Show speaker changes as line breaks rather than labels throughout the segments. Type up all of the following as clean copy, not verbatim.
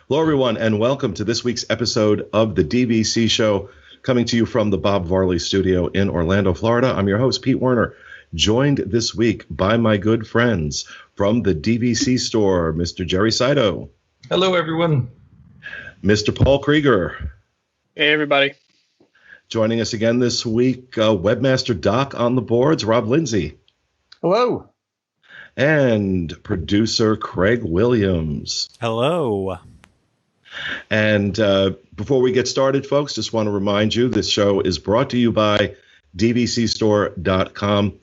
Hello, everyone, and welcome to this week's episode of the DVC show, coming to you from the Bob Varley studio in Orlando, Florida. I'm your host, Pete Werner, joined this week by my good friends from the DVC store, Mr. Jerry Saito.
Hello, everyone.
Mr. Paul Krieger.
Hey, everybody.
Joining us again this week, webmaster Doc on the boards, Rob Lindsay.
Hello.
And producer Craig Williams.
Hello.
And before we get started, folks, just want to remind you this show is brought to you by DVCstore.com,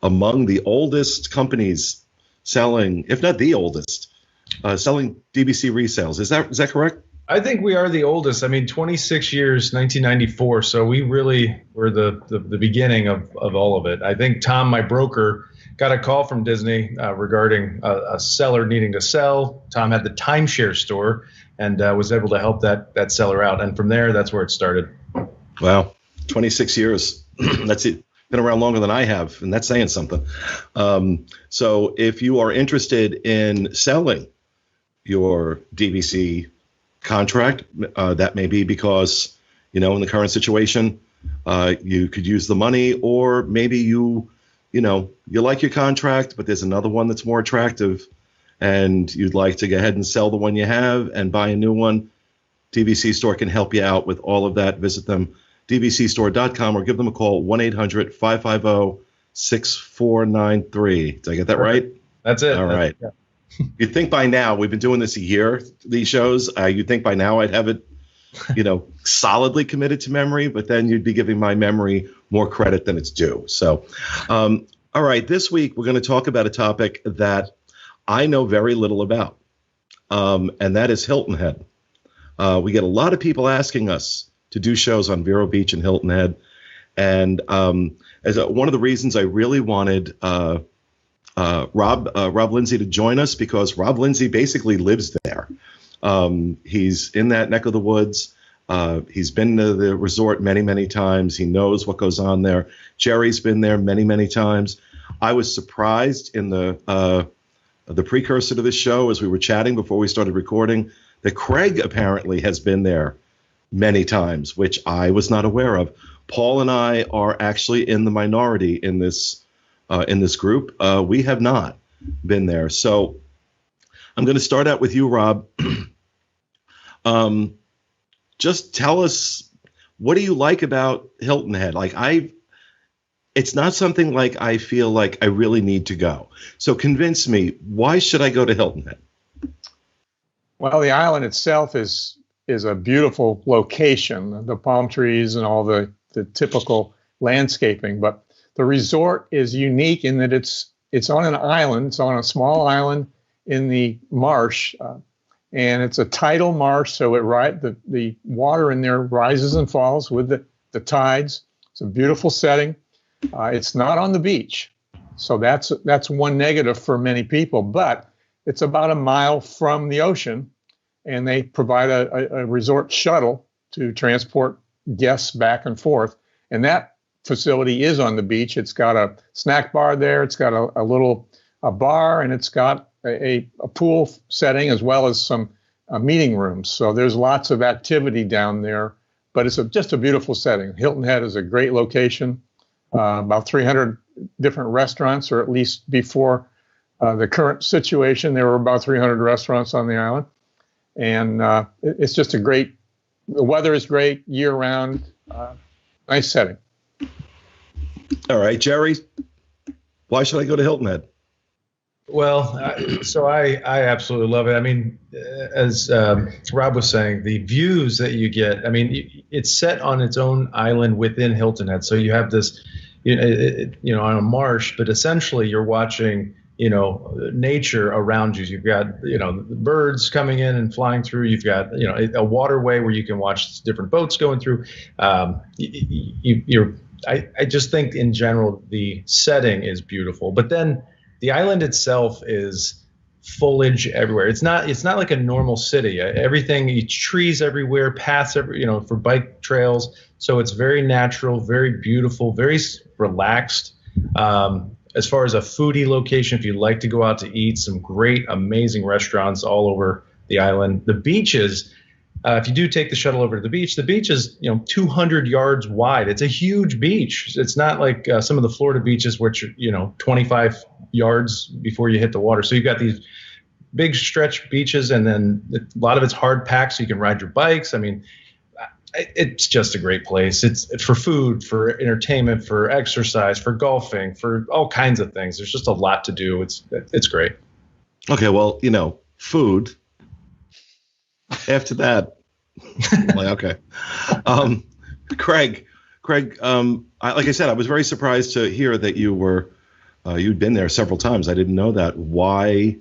among the oldest companies selling, if not the oldest, selling DVC resales. Is that correct?
I think we are the oldest. I mean, 26 years, 1994. So we really were the beginning of all of it. I think Tom, my broker, got a call from Disney regarding a seller needing to sell. Tom had the timeshare store and was able to help that seller out. And from there, that's where it started.
Wow. 26 years. That's it. Been around longer than I have, and that's saying something. So if you are interested in selling your DVC contract, that may be because, in the current situation, you could use the money, or maybe you like your contract, but there's another one that's more attractive, and you'd like to go ahead and sell the one you have and buy a new one. DVC Store can help you out with all of that. Visit them, dvcstore.com, or give them a call, 1-800-550-6493. Did I get that right?
That's it.
All right. Yeah. You'd think by now, we've been doing this a year, these shows, you'd think by now I'd have it, solidly committed to memory, but then you'd be giving my memory more credit than it's due. So, all right, this week we're going to talk about a topic that I know very little about, and that is Hilton Head. We get a lot of people asking us to do shows on Vero Beach and Hilton Head, and as one of the reasons I really wanted Rob Lindsay to join us, because Rob Lindsay basically lives there. He's in that neck of the woods. He's been to the resort many, many times. He knows what goes on there. Jerry's been there many, many times. I was surprised in the precursor to this show, as we were chatting before we started recording, that Craig apparently has been there many times, which I was not aware of. Paul and I are actually in the minority in this group. We have not been there. So I'm going to start out with you, Rob. Just tell us, what do you like about Hilton Head? It's not something like I feel like I really need to go. So convince me, why should I go to Hilton Head?
Well, the island itself is a beautiful location, the palm trees and all the typical landscaping, but the resort is unique in that it's on an island. It's on a small island in the marsh, and it's a tidal marsh, so the water in there rises and falls with the tides. It's a beautiful setting. It's not on the beach, so that's one negative for many people. But it's about a mile from the ocean, and they provide a resort shuttle to transport guests back and forth, and that facility is on the beach. It's got a snack bar there. It's got a little bar, and it's got a pool setting as well as some meeting rooms. So there's lots of activity down there, but it's just a beautiful setting. Hilton Head is a great location. About 300 different restaurants, or at least before the current situation, there were about 300 restaurants on the island. And it's just the weather is great year round. Nice setting.
All right, Jerry, why should I go to Hilton Head?
Well, so I absolutely love it. I mean, as Rob was saying, the views that you get, I mean, it's set on its own island within Hilton Head. So you have this, on a marsh, but essentially you're watching, nature around you. You've got, the birds coming in and flying through. You've got, a waterway where you can watch different boats going through. I just think in general, the setting is beautiful, but then the island itself is foliage everywhere. It's not like a normal city. Everything, trees everywhere, paths for bike trails. So it's very natural, very beautiful, very relaxed. As far as a foodie location, if you'd like to go out to eat, some great, amazing restaurants all over the island. The beaches, if you do take the shuttle over to the beach is 200 yards wide. It's a huge beach. It's not like some of the Florida beaches, which are 25 yards before you hit the water. So you've got these big stretch beaches, and then a lot of it's hard packed, so you can ride your bikes. I mean, it's just a great place. It's for food, for entertainment, for exercise, for golfing, for all kinds of things. There's just a lot to do. It's great. Okay, well, food. After that, I'm like, okay.
Craig, like I said, I was very surprised to hear that you'd been there several times. I didn't know that. Why?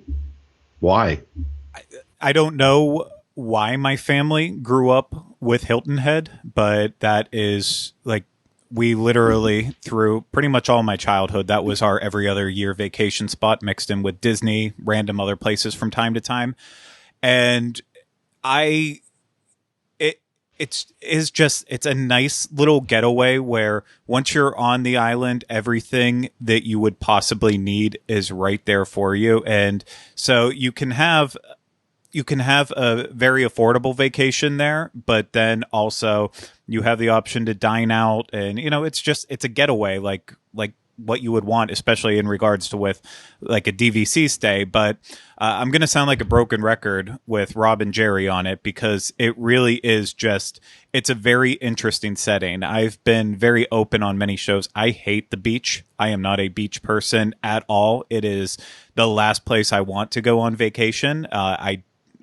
I don't know why my family grew up with Hilton Head, but that is like, we literally, through pretty much all my childhood, that was our every other year vacation spot, mixed in with Disney, random other places from time to time. And it's a nice little getaway where once you're on the island, everything that you would possibly need is right there for you. And so you can have a very affordable vacation there, but then also you have the option to dine out, and it's a getaway like what you would want, especially in regards to with like a DVC stay. But I'm going to sound like a broken record with Rob and Jerry on it, because it really is it's a very interesting setting. I've been very open on many shows. I hate the beach. I am not a beach person at all. It is the last place I want to go on vacation.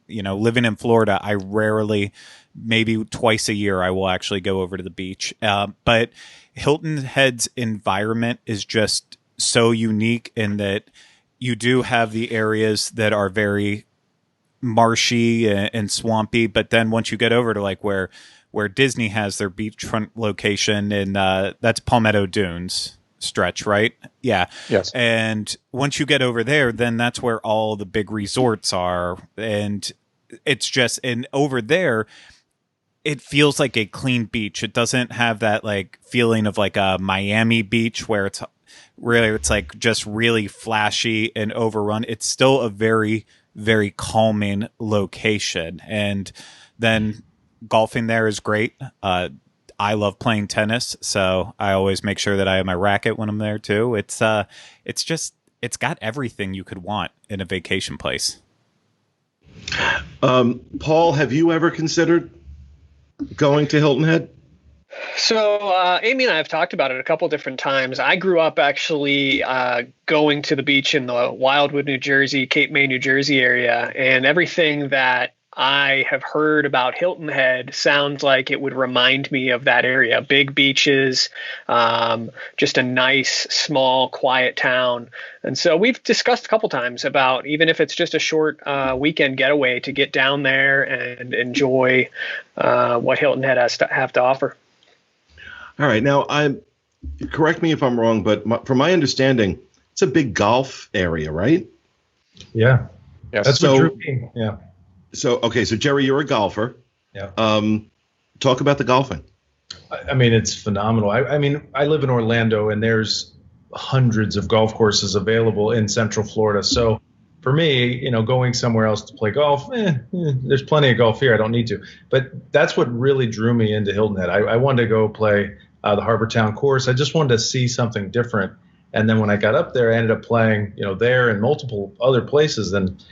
Living in Florida, I rarely, maybe twice a year, I will actually go over to the beach. But Hilton Head's environment is just so unique in that you do have the areas that are very marshy and swampy. But then once you get over to like where Disney has their beachfront location, and that's Palmetto Dunes stretch, right? Yeah.
Yes.
And once you get over there, then that's where all the big resorts are. And and over there, it feels like a clean beach. It doesn't have that like feeling of like a Miami beach where it's like just really flashy and overrun. It's still a very, very calming location. And then golfing there is great. I love playing tennis, so I always make sure that I have my racket when I'm there too. It's got everything you could want in a vacation place.
Paul, have you ever considered going to Hilton Head?
So Amy and I have talked about it a couple different times. I grew up actually going to the beach in the Wildwood, New Jersey, Cape May, New Jersey area, and everything that I have heard about Hilton Head sounds like it would remind me of that area. Big beaches, just a nice, small, quiet town. And so we've discussed a couple times about, even if it's just a short weekend getaway, to get down there and enjoy what Hilton Head has to have to offer.
All right. Now, correct me if I'm wrong, but from my understanding, it's a big golf area, right?
Yeah.
Yes.
That's what drew me. Yeah.
So Jerry, you're a golfer.
Yeah.
Talk about the golfing.
I mean, it's phenomenal. I live in Orlando, and there's hundreds of golf courses available in Central Florida. So for me, going somewhere else to play golf, there's plenty of golf here. I don't need to. But that's what really drew me into Hilton Head. I wanted to go play the Harbor Town course. I just wanted to see something different. And then when I got up there, I ended up playing, there and multiple other places. And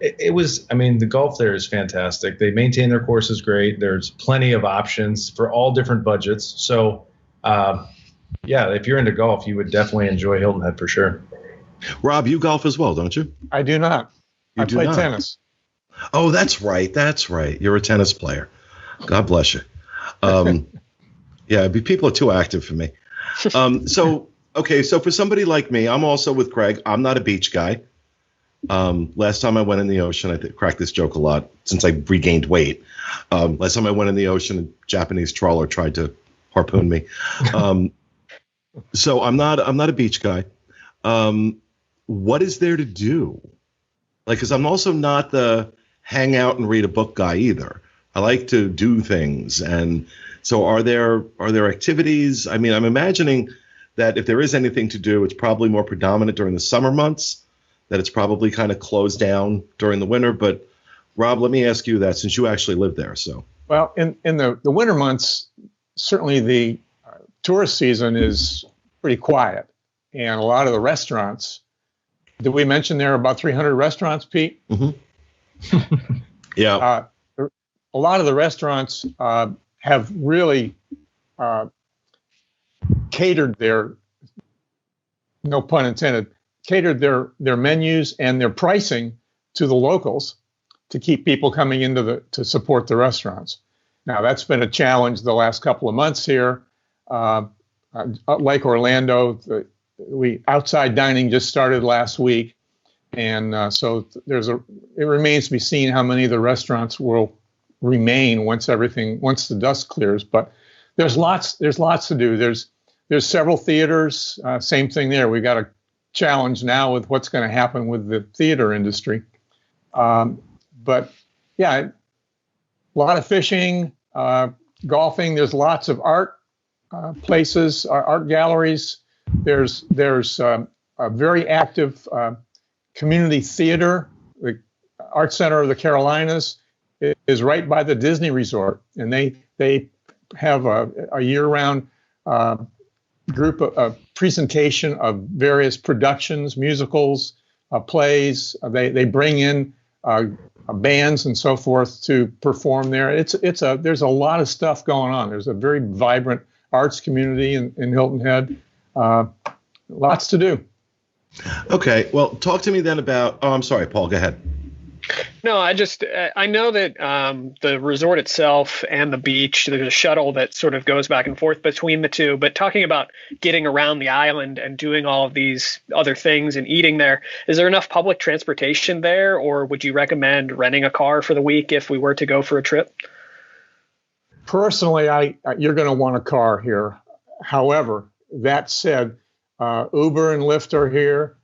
it was, the golf there is fantastic. They maintain their courses great. There's plenty of options for all different budgets. So, if you're into golf, you would definitely enjoy Hilton Head for sure.
Rob, you golf as well, don't you?
I do not. I play tennis.
Oh, that's right. You're a tennis player. God bless you. People are too active for me. So for somebody like me, I'm also with Craig. I'm not a beach guy. Last time I went in the ocean, I cracked this joke a lot since I regained weight. Last time I went in the ocean, a Japanese trawler tried to harpoon me. So I'm not a beach guy. What is there to do? Because I'm also not the hang out and read a book guy either. I like to do things. And so are there activities? I'm imagining that if there is anything to do, it's probably more predominant during the summer months, that it's probably kind of closed down during the winter. But Rob, let me ask you that since you actually live there. So,
Well, in the winter months, certainly the tourist season is pretty quiet, and a lot of the restaurants. Did we mention there are about 300 restaurants, Pete?
Mm-hmm. Yeah.
A lot of the restaurants have really catered their, no pun intended, catered their menus and their pricing to the locals to keep people coming into to support the restaurants. Now, that's been a challenge the last couple of months here. Like Orlando, outside dining just started last week. And so it remains to be seen how many of the restaurants will remain once the dust clears. But there's lots to do. There's several theaters. Same thing there. We got a challenge now with what's going to happen with the theater industry. But yeah, a lot of fishing, golfing. There's lots of art places, art galleries. There's a very active community theater. The Art Center of the Carolinas is right by the Disney Resort, and they have a year-round group of presentation of various productions, musicals, plays. They bring in bands and so forth to perform there. There's a lot of stuff going on. There's a very vibrant arts community in Hilton Head. Lots to do.
Okay, well, talk to me then about. Oh, I'm sorry, Paul. Go ahead.
No, I know that the resort itself and the beach, there's a shuttle that sort of goes back and forth between the two. But talking about getting around the island and doing all of these other things and eating there, is there enough public transportation there, or would you recommend renting a car for the week if we were to go for a trip?
Personally, you're going to want a car here. However, that said, Uber and Lyft are here.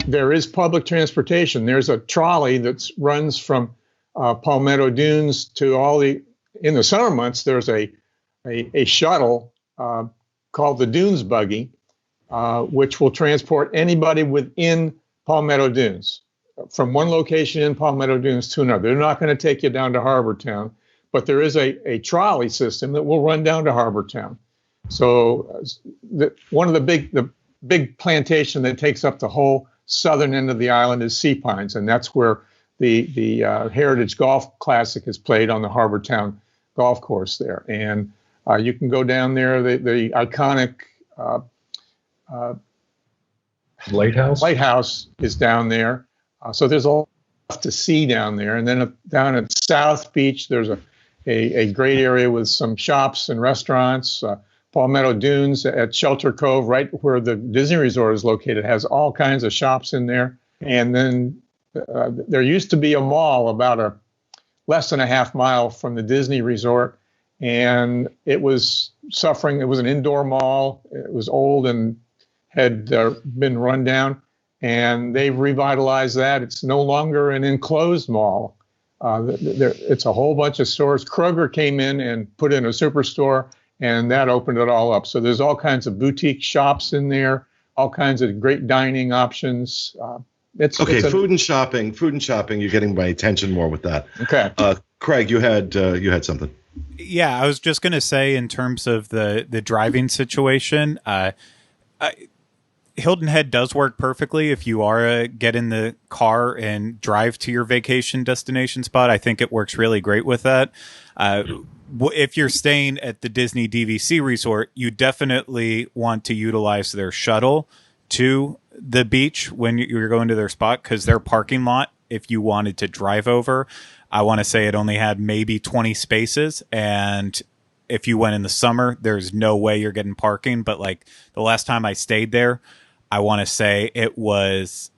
There is public transportation. There's a trolley that runs from Palmetto Dunes to in the summer months, there's a shuttle called the Dunes Buggy, which will transport anybody within Palmetto Dunes from one location in Palmetto Dunes to another. They're not going to take you down to Harbor Town, but there is a trolley system that will run down to Harbor Town. So one of the big plantation that takes up the whole southern end of the island is Sea Pines, and that's where the Heritage Golf Classic is played on the Harbor Town golf course there. And you can go down there. The iconic lighthouse is down there. So there's a lot to see down there. And then down at South Beach, there's a great area with some shops and restaurants. Palmetto Dunes at Shelter Cove, right where the Disney Resort is located, has all kinds of shops in there. And then there used to be a mall about less than a half mile from the Disney Resort, and it was suffering. It was an indoor mall. It was old and had been run down, and they've revitalized that. It's no longer an enclosed mall. It's a whole bunch of stores. Kroger came in and put in a superstore, and that opened it all up. So there's all kinds of boutique shops in there, all kinds of great dining options. Food and shopping. You're getting my attention more with that. Okay.
Craig, you had something.
Yeah, I was just going to say in terms of the driving situation, Hilton Head does work perfectly if you are get in the car and drive to your vacation destination spot. I think it works really great with that. If you're staying at the Disney DVC resort, you definitely want to utilize their shuttle to the beach when you're going to their spot, because their parking lot, if you wanted to drive over, I want to say it only had maybe 20 spaces. And if you went in the summer, there's no way you're getting parking. But like the last time I stayed there, I want to say it was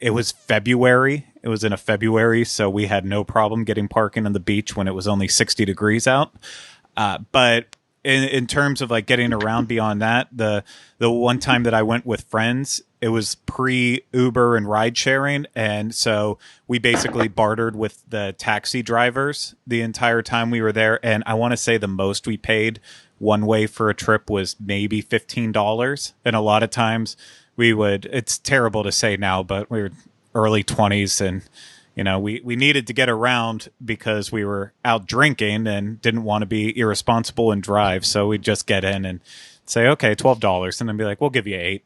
February. It was in a February, so we had no problem getting parking on the beach when it was only 60 degrees out. But in terms of like getting around beyond that, the one time that I went with friends, it was pre-Uber and ride sharing, and so we basically bartered with the taxi drivers the entire time we were there. And I want to say the most we paid one way for a trip was maybe $15, and a lot of times we would. It's terrible to say now, but we were early 20s, and we needed to get around because we were out drinking and didn't want to be irresponsible and drive. So we'd just get in and say, okay, $12, and then be like, we'll give you $8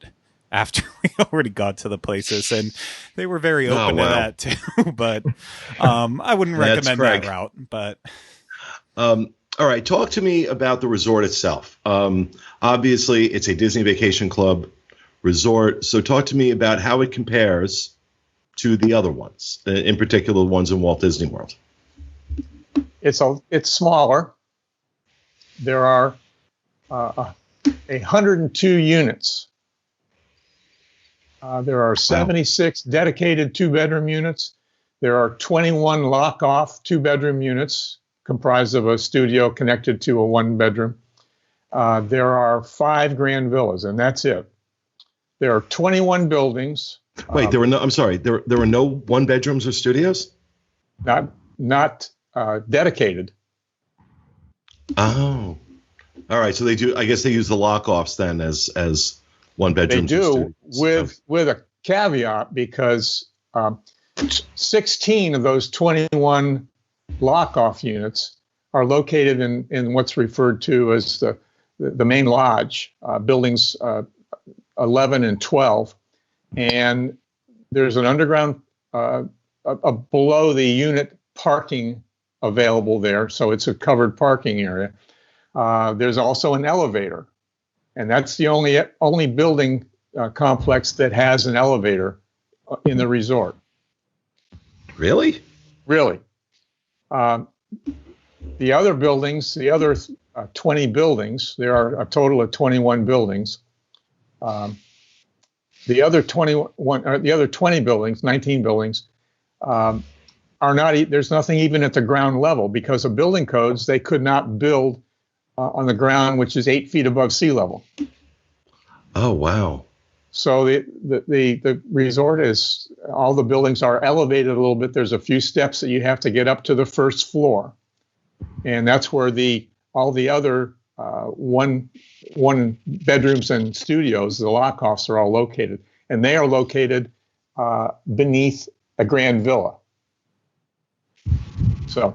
after we already got to the places. And they were very open to that too. But I wouldn't recommend that route. But
all right, talk to me about the resort itself. Obviously, it's a Disney Vacation Club resort. So talk to me about how it compares to the other ones, in particular the ones in Walt Disney World.
It's smaller. There are 102 units. There are 76 dedicated 2-bedroom units. There are 21 lock-off 2-bedroom units comprised of a studio connected to a 1-bedroom. There are 5 grand villas, and that's it. There are 21 buildings.
Wait, there were no. I'm sorry. There were no 1-bedrooms or studios.
Not dedicated.
Oh, all right. So they do. I guess they use the lock-offs then as 1-bedrooms.
They do with a caveat, because 16 of those 21 lock-off units are located in what's referred to as the main lodge, buildings 11 and 12. And there's an underground, below the unit parking available there. So it's a covered parking area. There's also an elevator. And that's the only building complex that has an elevator in the resort.
Really?
Really. The other buildings, the other 20 buildings, there are a total of 21 buildings. The other 20 buildings, 19 buildings, are not. There's nothing even at the ground level, because of building codes. They could not build on the ground, which is 8 feet above sea level.
Oh wow!
So the resort is, all the buildings are elevated a little bit. There's a few steps that you have to get up to the first floor, and that's where all the other one bedrooms and studios, the lock-offs, are all located, and they are located beneath a grand villa. So,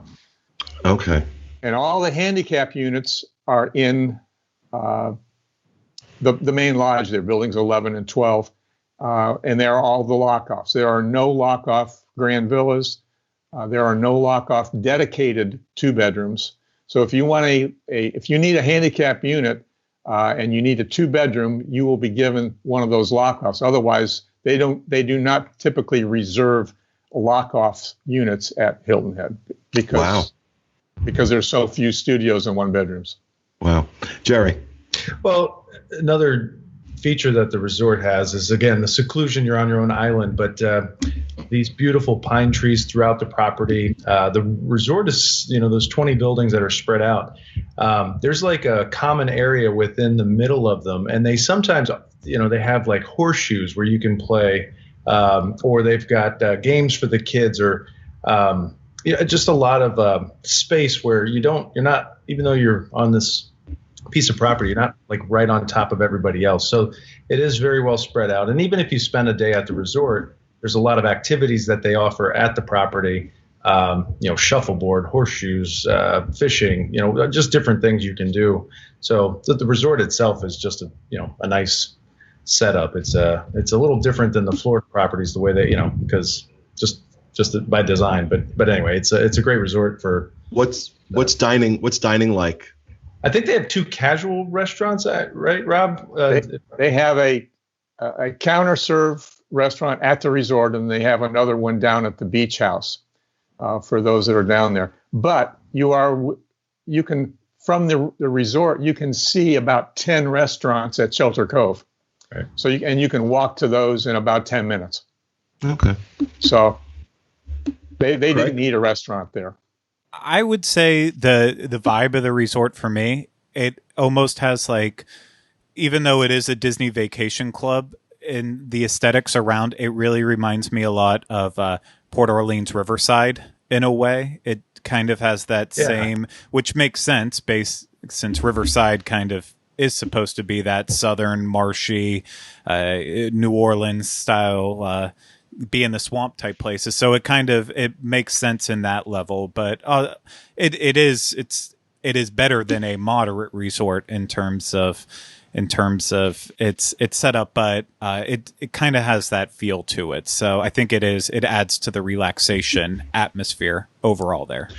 okay.
And all the handicap units are in the main lodge there, buildings 11 and 12, and they're all the lock-offs. There are no lock-off grand villas. There are no lock-off dedicated 2-bedrooms. So if you want if you need a handicap unit and you need a 2-bedroom, you will be given one of those lock-offs. Otherwise, they do not typically reserve lock-off units at Hilton Head because there's so few studios and 1-bedrooms.
Wow, Jerry.
Well, another feature that the resort has is, again, the seclusion. You're on your own island, but these beautiful pine trees throughout the property. The resort is, those 20 buildings that are spread out. There's like a common area within the middle of them, and they sometimes, they have like horseshoes where you can play, or they've got games for the kids, or just a lot of space where you're not, even though you're on this piece of property, you're not like right on top of everybody else. So it is very well spread out. And even if you spend a day at the resort, there's a lot of activities that they offer at the property, shuffleboard, horseshoes, fishing, just different things you can do. So the resort itself is just a nice setup. It's a little different than the Florida properties, the way they, because just by design. But anyway, it's a great resort for.
What's dining like?
I think they have 2 casual restaurants, right, Rob?
They have a counter serve restaurant at the resort, and they have another one down at the beach house for those that are down there. But you can, from the resort, you can see about 10 restaurants at Shelter Cove. Right. So you can walk to those in about 10 minutes.
Okay.
So they didn't need a restaurant there.
I would say the vibe of the resort for me, it almost has like, even though it is a Disney Vacation Club, and the aesthetics around it really reminds me a lot of Port Orleans Riverside in a way. It kind of has that same, which makes sense since Riverside kind of is supposed to be that southern, marshy, New Orleans style be in the swamp type places. So it makes sense in that level, but it is better than a moderate resort in terms of its setup, but it kind of has that feel to it. So I think it adds to the relaxation atmosphere overall there.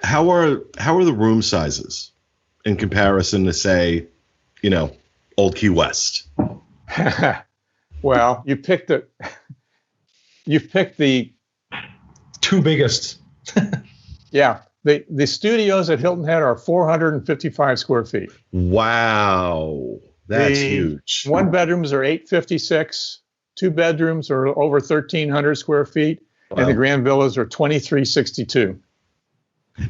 How are the room sizes in comparison to, say, Old Key West?
Well, you picked the
two biggest.
Yeah. The studios at Hilton Head are 455 square feet.
Wow. That's huge.
One bedrooms are 856. Two bedrooms are over 1,300 square feet. Wow. And the grand villas are 2,362.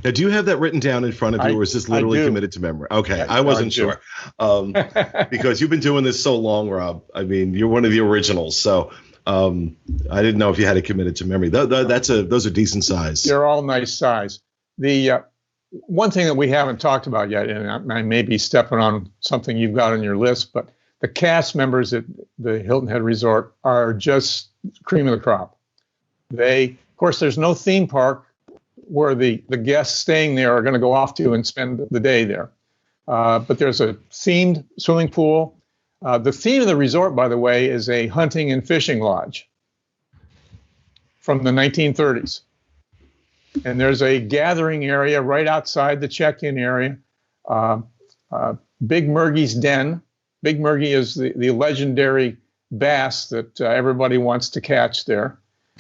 Now, do you have that written down in front of you, or is this literally committed to memory? Okay, I wasn't sure. Because you've been doing this so long, Rob. I mean, you're one of the originals, so I didn't know if you had it committed to memory. Those are decent size.
They're all nice size. The one thing that we haven't talked about yet, and I may be stepping on something you've got on your list, but the cast members at the Hilton Head Resort are just cream of the crop. Of course, there's no theme park where the guests staying there are going to go off to and spend the day there. But there's a themed swimming pool. The theme of the resort, by the way, is a hunting and fishing lodge from the 1930s. And there's a gathering area right outside the check-in area. Big Murgy's Den. Big Murgy is the legendary bass that everybody wants to catch there.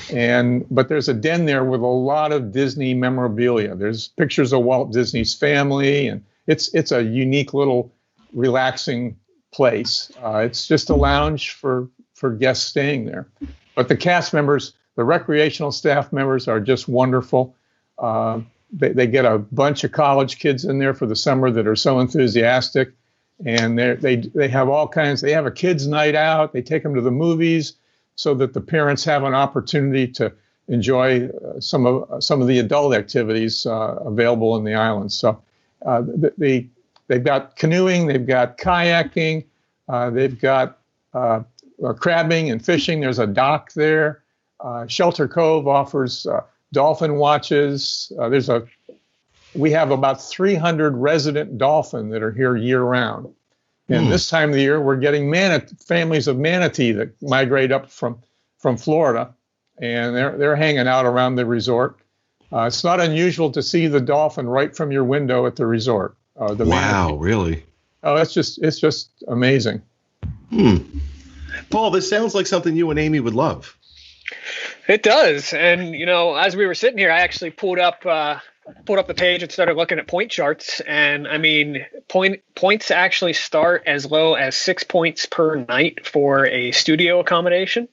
But there's a den there with a lot of Disney memorabilia. There's pictures of Walt Disney's family, and it's a unique little relaxing place. It's just a lounge for guests staying there. But the cast members, the recreational staff members, are just wonderful. They get a bunch of college kids in there for the summer that are so enthusiastic, and they have all kinds. They have a kids' night out. They take them to the movies, so that the parents have an opportunity to enjoy some of the adult activities available in the island. So they've got canoeing, they've got kayaking, they've got crabbing and fishing. There's a dock there. Shelter Cove offers Dolphin Watches. We have about 300 resident dolphin that are here year round. And this time of the year, we're getting families of manatee that migrate up from Florida, and they're hanging out around the resort. It's not unusual to see the dolphin right from your window at the resort. Wow,
manatee. Really?
Oh, it's just amazing.
Paul, this sounds like something you and Amy would love.
It does, and as we were sitting here, I actually pulled up the page and started looking at point charts, and I mean, points actually start as low as 6 points per night for a studio accommodation.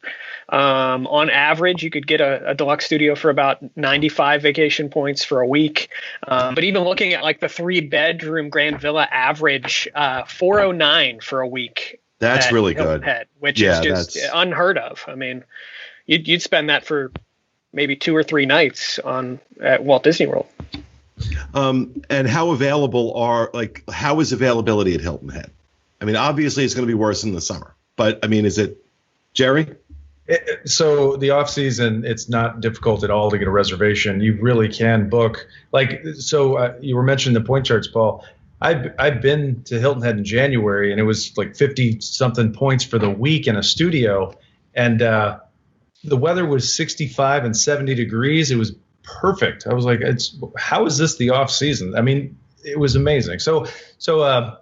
On average, you could get a deluxe studio for about 95 vacation points for a week. But even looking at like the 3-bedroom Grand Villa average, 409 for a week.
That's really good.
Head, which is just unheard of. I mean, you'd spend that for maybe 2 or 3 nights at Walt Disney World.
And how is availability at Hilton Head? I mean, obviously it's going to be worse in the summer, but I mean, is it, Jerry?
So the off season, it's not difficult at all to get a reservation. You really can book. You were mentioning the point charts, Paul. I've been to Hilton Head in January, and it was like 50 something points for the week in a studio, and the weather was 65 and 70 degrees. It was perfect. I was like, how is this the off season? I mean, it was amazing. So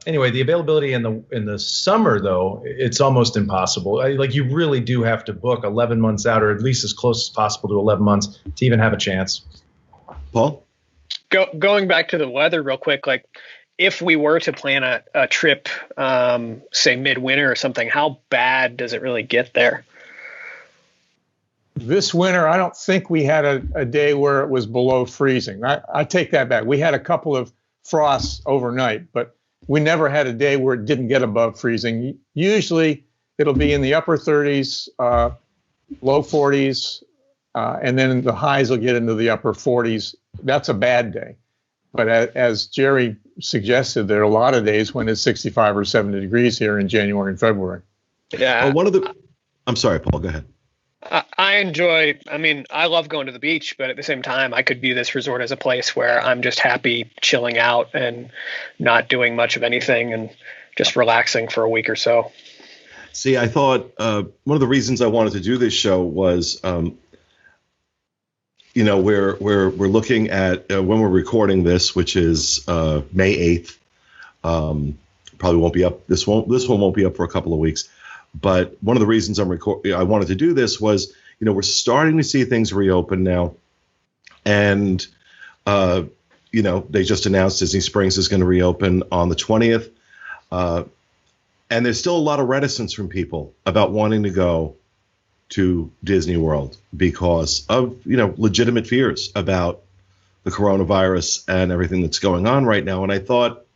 anyway, the availability in the summer, though, it's almost impossible. You really do have to book 11 months out, or at least as close as possible to 11 months to even have a chance.
Paul?
Going back to the weather real quick, if we were to plan a trip, say midwinter or something, how bad does it really get there?
This winter, I don't think we had a day where it was below freezing. I take that back. We had a couple of frosts overnight, but we never had a day where it didn't get above freezing. Usually it'll be in the upper 30s, low 40s, and then the highs will get into the upper 40s. That's a bad day. But as Jerry suggested, there are a lot of days when it's 65 or 70 degrees here in January and February.
Yeah.
I'm sorry, Paul, go ahead.
I enjoy, I mean, I love going to the beach, but at the same time, I could view this resort as a place where I'm just happy chilling out and not doing much of anything and just relaxing for a week or so.
See, I thought one of the reasons I wanted to do this show was, we're looking at when we're recording this, which is May 8th. Probably won't be up. This one won't be up for a couple of weeks. But one of the reasons I wanted to do this was, we're starting to see things reopen now, and they just announced Disney Springs is going to reopen on the 20th, and there's still a lot of reticence from people about wanting to go to Disney World because of legitimate fears about the coronavirus and everything that's going on right now. And I thought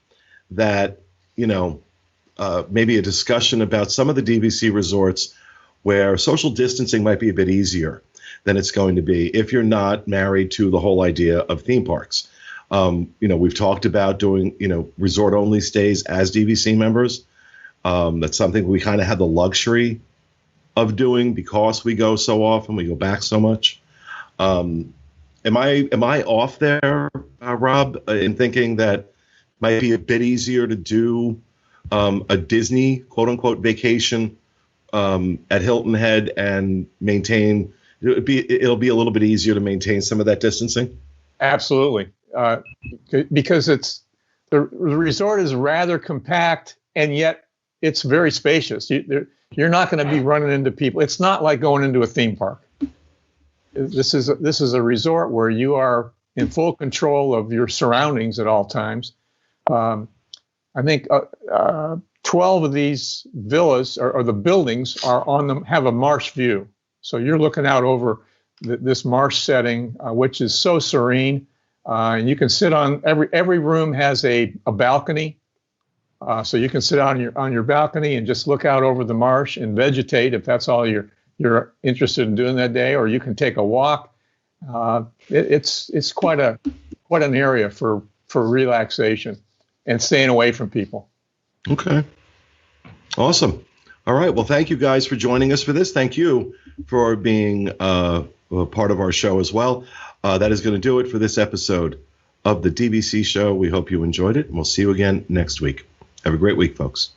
that maybe a discussion about some of the DVC resorts where social distancing might be a bit easier than it's going to be if you're not married to the whole idea of theme parks. We've talked about doing, resort only stays as DVC members. That's something we kind of have the luxury of doing because we go so often, we go back so much. Am I off there, Rob, in thinking that it might be a bit easier to do a Disney quote unquote vacation at Hilton Head and maintain? It'll be a little bit easier to maintain some of that distancing.
Absolutely, because the resort is rather compact and yet it's very spacious. You're not going to be running into people. It's not like going into a theme park. This is a resort where you are in full control of your surroundings at all times. I think 12 of these villas or the buildings have a marsh view. So you're looking out over this marsh setting, which is so serene. And you can sit on every room has a balcony. So you can sit on your balcony and just look out over the marsh and vegetate if that's all you're interested in doing that day, or you can take a walk. It's quite an area for relaxation and staying away from people.
Okay. Awesome. All right. Well, thank you guys for joining us for this. Thank you for being a part of our show as well. That is going to do it for this episode of the DVC show. We hope you enjoyed it, and we'll see you again next week. Have a great week, folks.